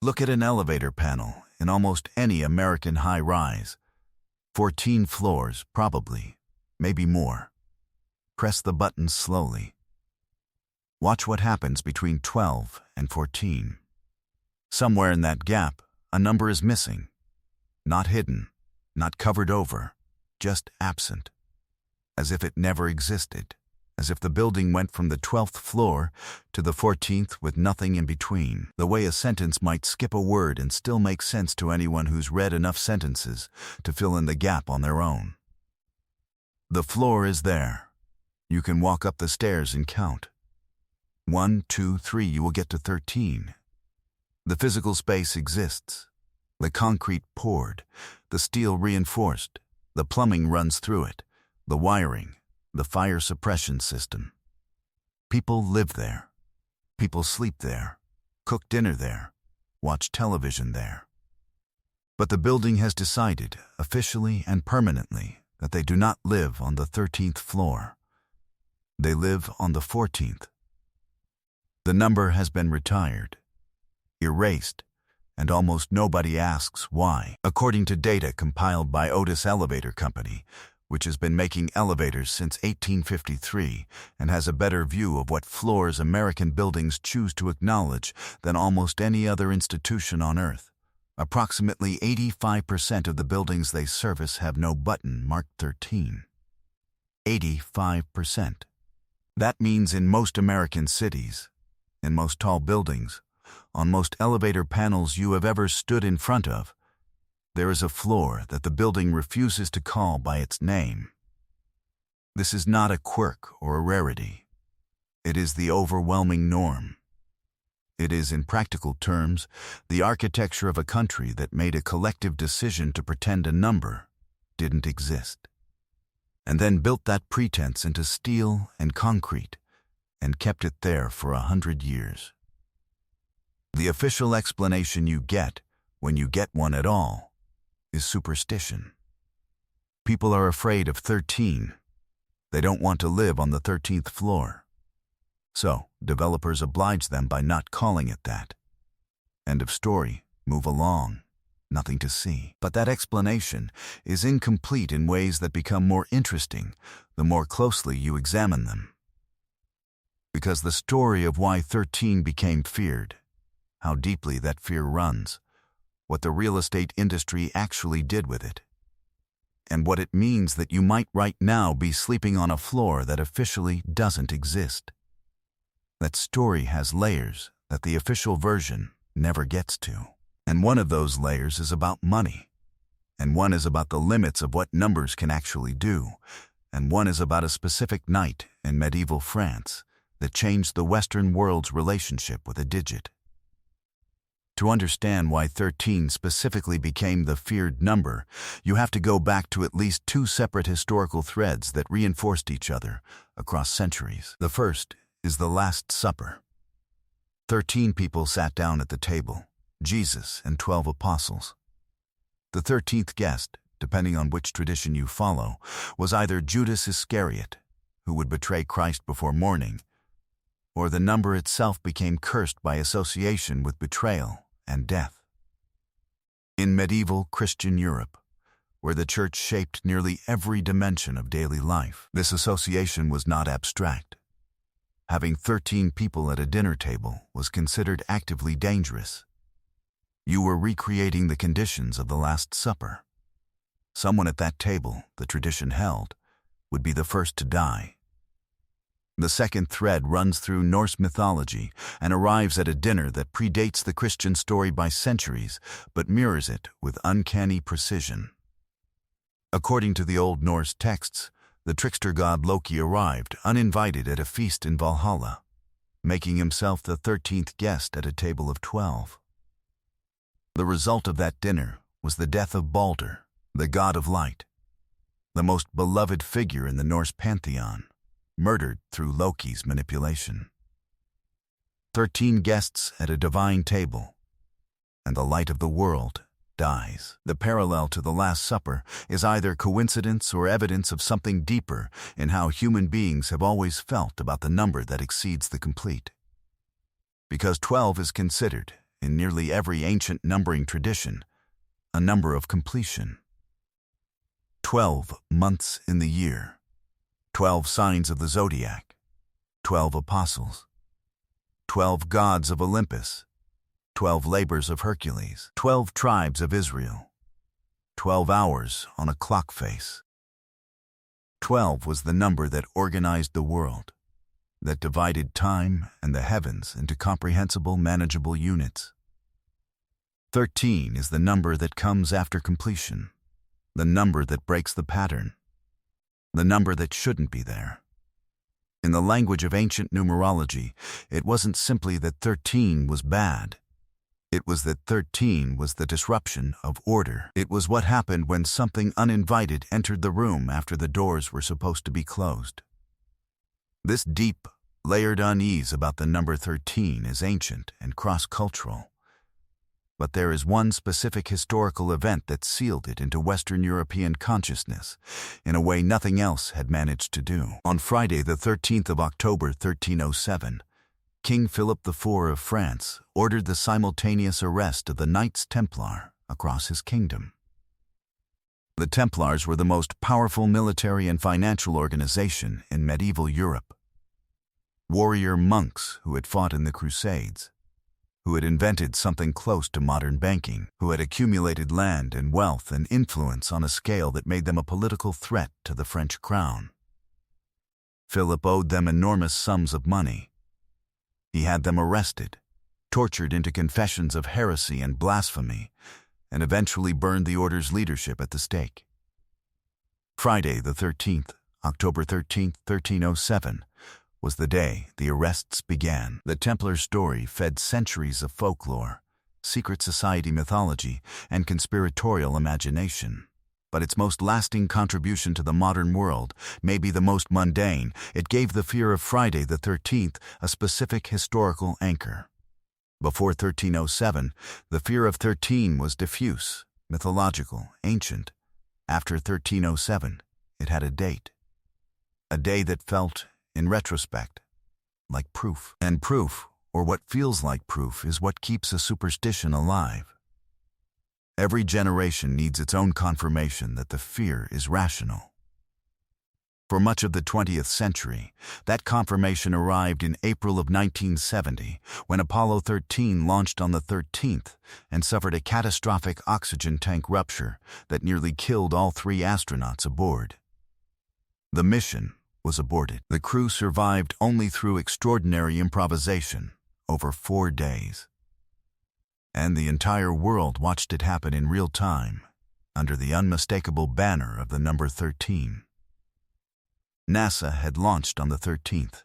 Look at an elevator panel in almost any American high-rise. 14 floors, probably, maybe more. Press the button slowly. Watch what happens between 12 and 14. Somewhere in that gap, a number is missing. Not hidden, not covered over, just absent. As if it never existed. As if the building went from the 12th floor to the 14th with nothing in between. The way a sentence might skip a word and still make sense to anyone who's read enough sentences to fill in the gap on their own. The floor is there. You can walk up the stairs and count. 1, 2, 3, you will get to 13. The physical space exists. The concrete poured, the steel reinforced, the plumbing runs through it, the wiring, the fire suppression system. People live there. People sleep there, cook dinner there, watch television there. But the building has decided, officially and permanently, that they do not live on the 13th floor. They live on the 14th. The number has been retired, erased, and almost nobody asks why. According to data compiled by Otis Elevator Company, which has been making elevators since 1853 and has a better view of what floors American buildings choose to acknowledge than almost any other institution on Earth. Approximately 85% of the buildings they service have no button marked 13. 85%. That means in most American cities, in most tall buildings, on most elevator panels you have ever stood in front of, there is a floor that the building refuses to call by its name. This is not a quirk or a rarity. It is the overwhelming norm. It is, in practical terms, the architecture of a country that made a collective decision to pretend a number didn't exist, and then built that pretense into steel and concrete and kept it there for 100 years. The official explanation you get, when you get one at all, is superstition. People are afraid of 13. They don't want to live on the 13th floor. So, developers oblige them by not calling it that. End of story. Move along. Nothing to see. But that explanation is incomplete in ways that become more interesting the more closely you examine them. Because the story of why 13 became feared, how deeply that fear runs, what the real estate industry actually did with it, and what it means that you might right now be sleeping on a floor that officially doesn't exist. That story has layers that the official version never gets to. And one of those layers is about money, and one is about the limits of what numbers can actually do, and one is about a specific night in medieval France that changed the Western world's relationship with a digit. To understand why 13 specifically became the feared number, you have to go back to at least two separate historical threads that reinforced each other across centuries. The first is the Last Supper. 13 people sat down at the table, Jesus and 12 apostles. The 13th guest, depending on which tradition you follow, was either Judas Iscariot, who would betray Christ before morning, or the number itself became cursed by association with betrayal and death. In medieval Christian Europe, where the church shaped nearly every dimension of daily life, this association was not abstract. Having 13 people at a dinner table was considered actively dangerous. You were recreating the conditions of the Last Supper. Someone at that table, the tradition held, would be the first to die. The second thread runs through Norse mythology and arrives at a dinner that predates the Christian story by centuries, but mirrors it with uncanny precision. According to the Old Norse texts, the trickster god Loki arrived uninvited at a feast in Valhalla, making himself the 13th guest at a table of 12. The result of that dinner was the death of Balder, the god of light, the most beloved figure in the Norse pantheon, murdered through Loki's manipulation. 13 guests at a divine table, and the light of the world dies. The parallel to the Last Supper is either coincidence or evidence of something deeper in how human beings have always felt about the number that exceeds the complete. Because 12 is considered, in nearly every ancient numbering tradition, a number of completion. 12 months in the year, 12 signs of the zodiac, 12 apostles, 12 gods of Olympus, 12 labors of Hercules, 12 tribes of Israel, 12 hours on a clock face. 12 was the number that organized the world, that divided time and the heavens into comprehensible, manageable units. 13 is the number that comes after completion, the number that breaks the pattern, the number that shouldn't be there. In the language of ancient numerology, it wasn't simply that 13 was bad. It was that 13 was the disruption of order. It was what happened when something uninvited entered the room after the doors were supposed to be closed. This deep, layered unease about the number 13 is ancient and cross-cultural. But there is one specific historical event that sealed it into Western European consciousness in a way nothing else had managed to do. On Friday, the 13th of October, 1307, King Philip IV of France ordered the simultaneous arrest of the Knights Templar across his kingdom. The Templars were the most powerful military and financial organization in medieval Europe. Warrior monks who had fought in the Crusades, who had invented something close to modern banking, who had accumulated land and wealth and influence on a scale that made them a political threat to the French crown. Philip owed them enormous sums of money. He had them arrested, tortured into confessions of heresy and blasphemy, and eventually burned the order's leadership at the stake. Friday the 13th, October 13th, 1307, was the day the arrests began. The Templar story fed centuries of folklore, secret society mythology, and conspiratorial imagination. But its most lasting contribution to the modern world may be the most mundane. It gave the fear of Friday the 13th a specific historical anchor. Before 1307, the fear of 13 was diffuse, mythological, ancient. After 1307, it had a date. A day that felt, in retrospect, like proof. And proof, or what feels like proof, is what keeps a superstition alive. Every generation needs its own confirmation that the fear is rational. For much of the 20th century, that confirmation arrived in April of 1970, when Apollo 13 launched on the 13th and suffered a catastrophic oxygen tank rupture that nearly killed all 3 astronauts aboard. The mission was aborted. The crew survived only through extraordinary improvisation over 4 days. And the entire world watched it happen in real time, under the unmistakable banner of the number 13. NASA had launched on the 13th.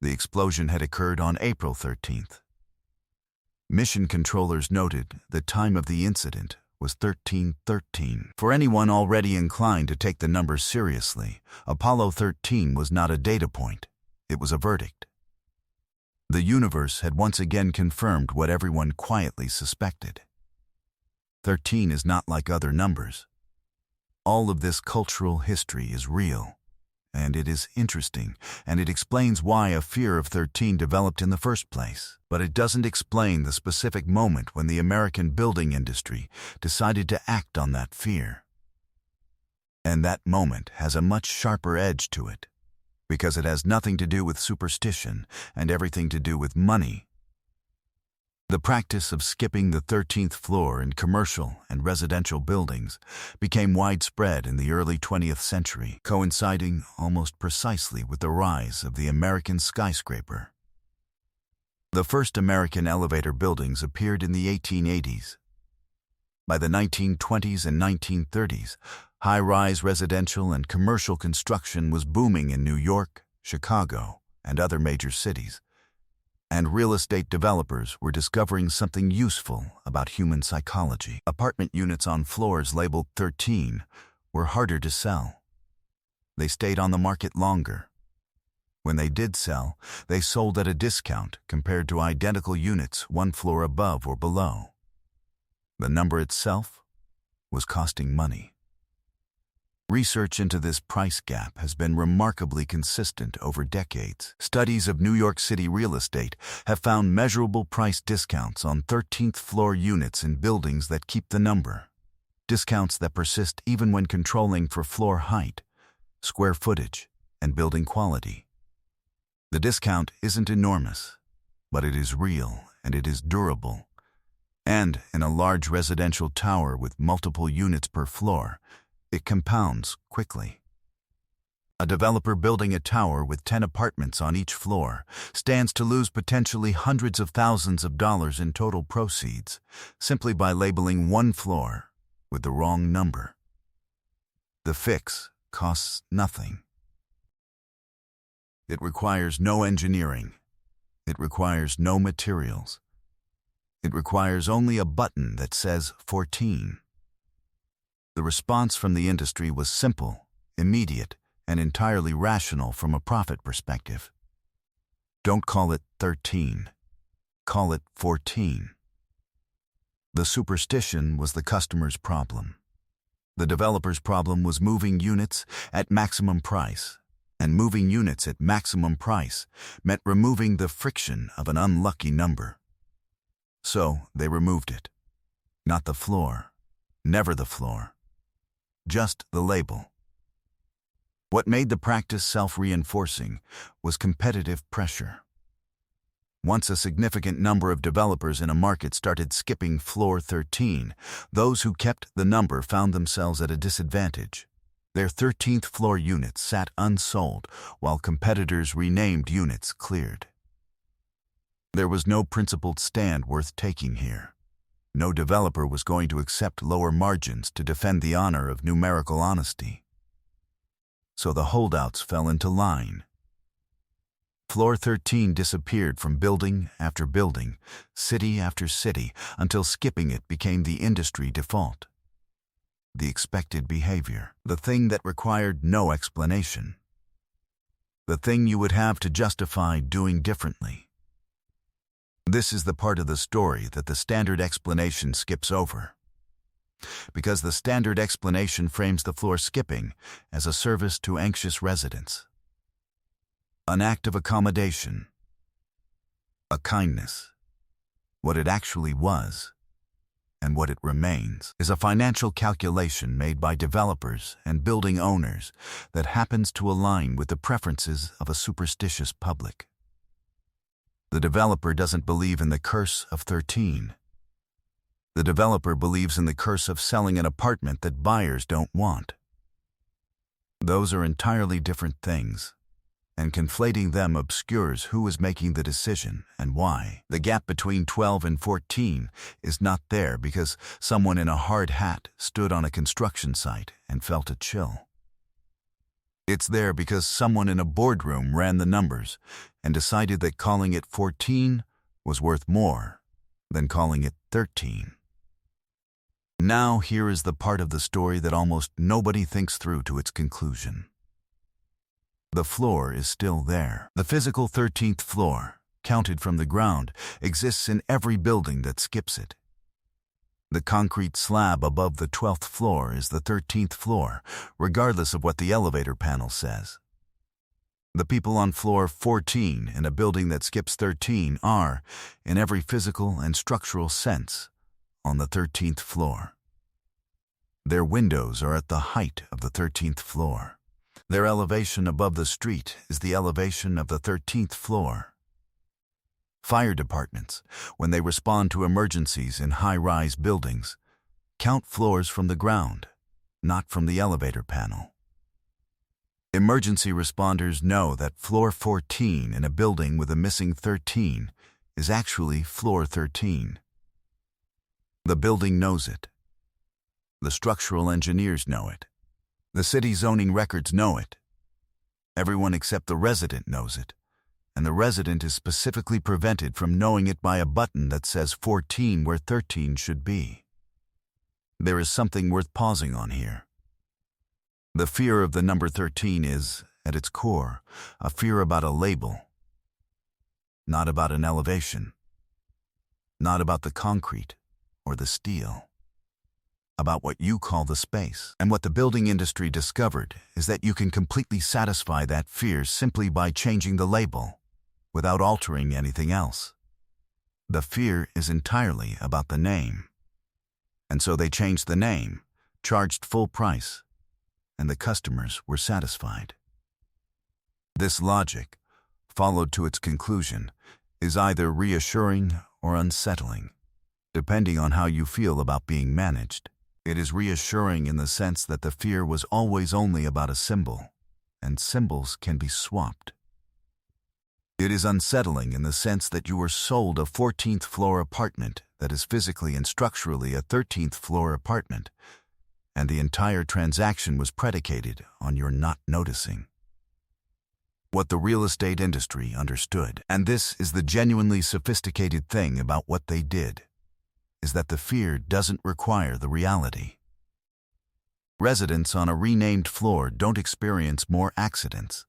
The explosion had occurred on April 13th. Mission controllers noted the time of the incident was 1313. For anyone already inclined to take the number seriously, Apollo 13 was not a data point, it was a verdict. The universe had once again confirmed what everyone quietly suspected. 13 is not like other numbers. All of this cultural history is real, and it is interesting, and it explains why a fear of 13 developed in the first place. But it doesn't explain the specific moment when the American building industry decided to act on that fear. And that moment has a much sharper edge to it, because it has nothing to do with superstition and everything to do with money. The practice of skipping the 13th floor in commercial and residential buildings became widespread in the early 20th century, coinciding almost precisely with the rise of the American skyscraper. The first American elevator buildings appeared in the 1880s. By the 1920s and 1930s, high-rise residential and commercial construction was booming in New York, Chicago, and other major cities. And real estate developers were discovering something useful about human psychology. Apartment units on floors labeled 13 were harder to sell. They stayed on the market longer. When they did sell, they sold at a discount compared to identical units 1 floor above or below. The number itself was costing money. Research into this price gap has been remarkably consistent over decades. Studies of New York City real estate have found measurable price discounts on 13th floor units in buildings that keep the number. Discounts that persist even when controlling for floor height, square footage, and building quality. The discount isn't enormous, but it is real and it is durable. And in a large residential tower with multiple units per floor, it compounds quickly. A developer building a tower with 10 apartments on each floor stands to lose potentially hundreds of thousands of dollars in total proceeds simply by labeling one floor with the wrong number. The fix costs nothing. It requires no engineering. It requires no materials. It requires only a button that says 14. The response from the industry was simple, immediate, and entirely rational from a profit perspective. Don't call it 13. Call it 14. The superstition was the customer's problem. The developer's problem was moving units at maximum price, and moving units at maximum price meant removing the friction of an unlucky number. So they removed it. Not the floor, never the floor. Just the label. What made the practice self-reinforcing was competitive pressure. Once a significant number of developers in a market started skipping floor 13, those who kept the number found themselves at a disadvantage. Their 13th floor units sat unsold while competitors' renamed units cleared. There was no principled stand worth taking here. No developer was going to accept lower margins to defend the honor of numerical honesty. So the holdouts fell into line. Floor 13 disappeared from building after building, city after city, until skipping it became the industry default. The expected behavior, the thing that required no explanation. The thing you would have to justify doing differently. This is the part of the story that the standard explanation skips over. Because the standard explanation frames the floor skipping as a service to anxious residents. An act of accommodation. A kindness. What it actually was, and what it remains, is a financial calculation made by developers and building owners that happens to align with the preferences of a superstitious public. The developer doesn't believe in the curse of 13. The developer believes in the curse of selling an apartment that buyers don't want. Those are entirely different things, and conflating them obscures who is making the decision and why. The gap between 12 and 14 is not there because someone in a hard hat stood on a construction site and felt a chill. It's there because someone in a boardroom ran the numbers and decided that calling it 14 was worth more than calling it 13. Now here is the part of the story that almost nobody thinks through to its conclusion. The floor is still there. The physical 13th floor, counted from the ground, exists in every building that skips it. The concrete slab above the 12th floor is the 13th floor, regardless of what the elevator panel says. The people on floor 14 in a building that skips 13 are, in every physical and structural sense, on the 13th floor. Their windows are at the height of the 13th floor. Their elevation above the street is the elevation of the 13th floor. Fire departments, when they respond to emergencies in high-rise buildings, count floors from the ground, not from the elevator panel. Emergency responders know that floor 14 in a building with a missing 13 is actually floor 13. The building knows it. The structural engineers know it. The city zoning records know it. Everyone except the resident knows it, and the resident is specifically prevented from knowing it by a button that says 14 where 13 should be. There is something worth pausing on here. The fear of the number 13 is, at its core, a fear about a label, not about an elevation, not about the concrete or the steel. about what you call the space. And what the building industry discovered is that you can completely satisfy that fear simply by changing the label, without altering anything else. The fear is entirely about the name. And so they changed the name, charged full price, and the customers were satisfied. This logic, followed to its conclusion, is either reassuring or unsettling, depending on how you feel about being managed. It is reassuring in the sense that the fear was always only about a symbol, and symbols can be swapped. It is unsettling in the sense that you were sold a 14th floor apartment that is physically and structurally a 13th floor apartment, and the entire transaction was predicated on your not noticing. What the real estate industry understood, and this is the genuinely sophisticated thing about what they did, is that the fear doesn't require the reality. Residents on a renamed floor don't experience more accidents,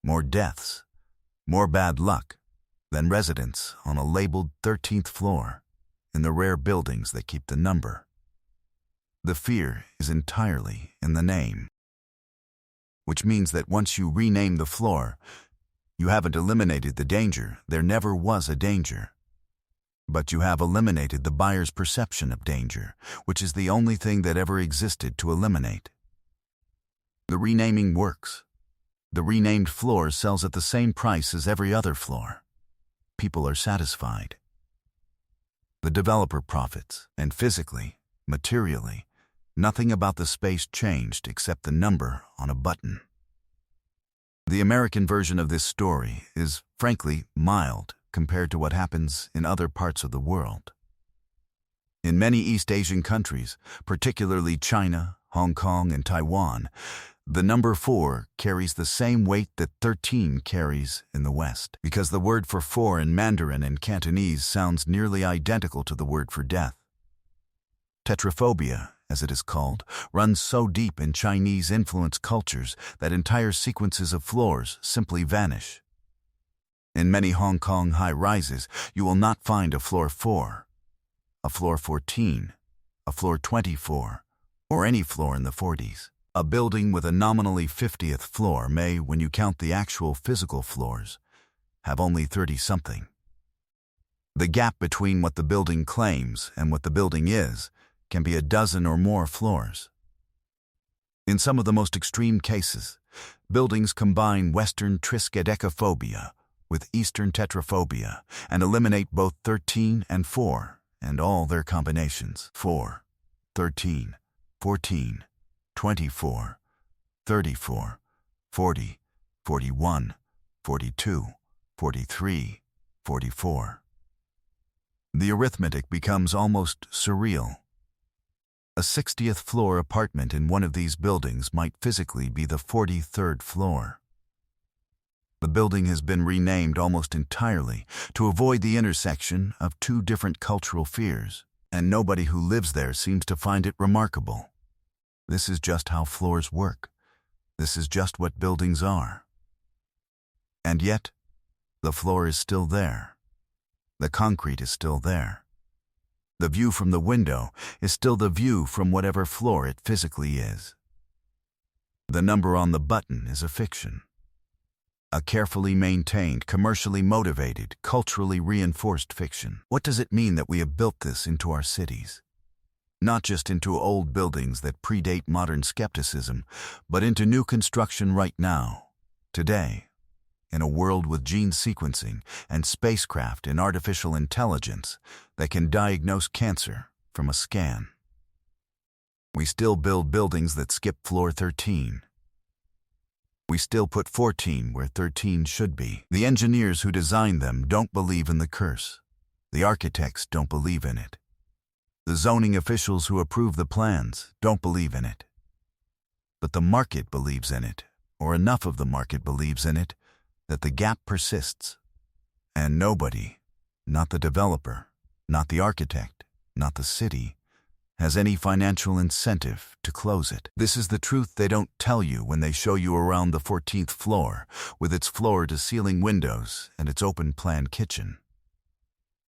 more deaths, more bad luck than residents on a labeled 13th floor in the rare buildings that keep the number. The fear is entirely in the name, which means that once you rename the floor, you haven't eliminated the danger. There never was a danger. But you have eliminated the buyer's perception of danger, which is the only thing that ever existed to eliminate. The renaming works. The renamed floor sells at the same price as every other floor. People are satisfied. The developer profits, and physically, materially, nothing about the space changed except the number on a button. The American version of this story is, frankly, mild compared to what happens in other parts of the world. In many East Asian countries, particularly China, Hong Kong, and Taiwan, the number 4 carries the same weight that 13 carries in the West, because the word for 4 in Mandarin and Cantonese sounds nearly identical to the word for death. Tetraphobia, as it is called, runs so deep in Chinese-influenced cultures that entire sequences of floors simply vanish. In many Hong Kong high-rises, you will not find a floor 4, a floor 14, a floor 24, or any floor in the 40s. A building with a nominally 50th floor may, when you count the actual physical floors, have only 30-something. The gap between what the building claims and what the building is can be a dozen or more floors. In some of the most extreme cases, buildings combine Western triskaidekaphobia with Eastern tetraphobia and eliminate both 13 and 4 and all their combinations. 4, 13, 14, 24, 34, 40, 41, 42, 43, 44. The arithmetic becomes almost surreal. A 60th floor apartment in one of these buildings might physically be the 43rd floor. The building has been renamed almost entirely to avoid the intersection of two different cultural fears, and nobody who lives there seems to find it remarkable. This is just how floors work. This is just what buildings are. And yet, the floor is still there. The concrete is still there. The view from the window is still the view from whatever floor it physically is. The number on the button is a fiction. A carefully maintained, commercially motivated, culturally reinforced fiction. What does it mean that we have built this into our cities? Not just into old buildings that predate modern skepticism, but into new construction right now, today, in a world with gene sequencing and spacecraft and artificial intelligence that can diagnose cancer from a scan. We still build buildings that skip floor 13. We still put 14 where 13 should be. The engineers who designed them don't believe in the curse. The architects don't believe in it. The zoning officials who approve the plans don't believe in it. But the market believes in it, or enough of the market believes in it, that the gap persists. And nobody, not the developer, not the architect, not the city, has any financial incentive to close it. This is the truth they don't tell you when they show you around the 14th floor, with its floor-to-ceiling windows and its open-plan kitchen.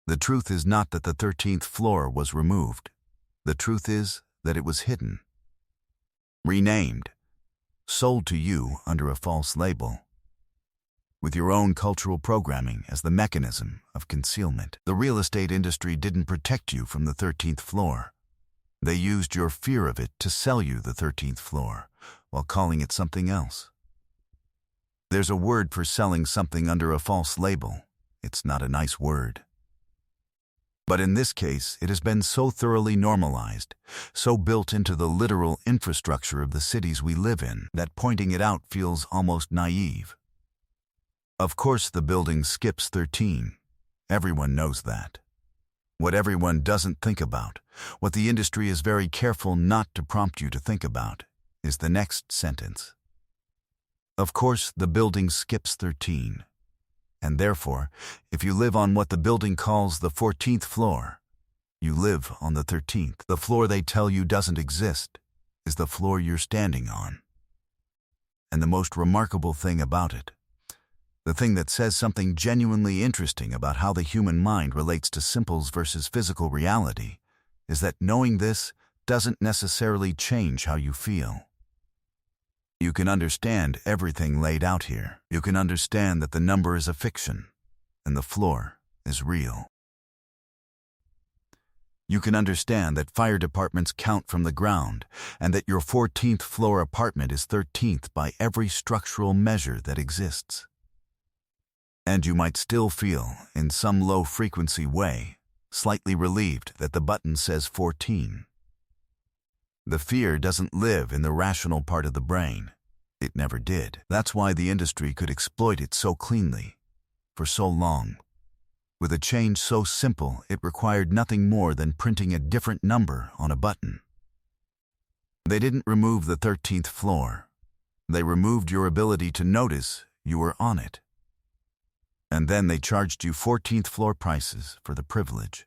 The truth is not that the 13th floor was removed. The truth is that it was hidden, renamed, sold to you under a false label, with your own cultural programming as the mechanism of concealment. The real estate industry didn't protect you from the 13th floor. They used your fear of it to sell you the 13th floor, while calling it something else. There's a word for selling something under a false label. It's not a nice word. But in this case, it has been so thoroughly normalized, so built into the literal infrastructure of the cities we live in, that pointing it out feels almost naive. Of course, the building skips 13. Everyone knows that. What everyone doesn't think about, what the industry is very careful not to prompt you to think about, is the next sentence. Of course, the building skips 13. And therefore, if you live on what the building calls the 14th floor, you live on the 13th. The floor they tell you doesn't exist is the floor you're standing on. And the most remarkable thing about it, the thing that says something genuinely interesting about how the human mind relates to symbols versus physical reality, is that knowing this doesn't necessarily change how you feel. You can understand everything laid out here. You can understand that the number is a fiction and the floor is real. You can understand that fire departments count from the ground and that your 14th floor apartment is 13th by every structural measure that exists. And you might still feel, in some low-frequency way, slightly relieved that the button says 14. The fear doesn't live in the rational part of the brain. It never did. That's why the industry could exploit it so cleanly, for so long. With a change so simple, it required nothing more than printing a different number on a button. They didn't remove the 13th floor. They removed your ability to notice you were on it. And then they charged you 14th floor prices for the privilege.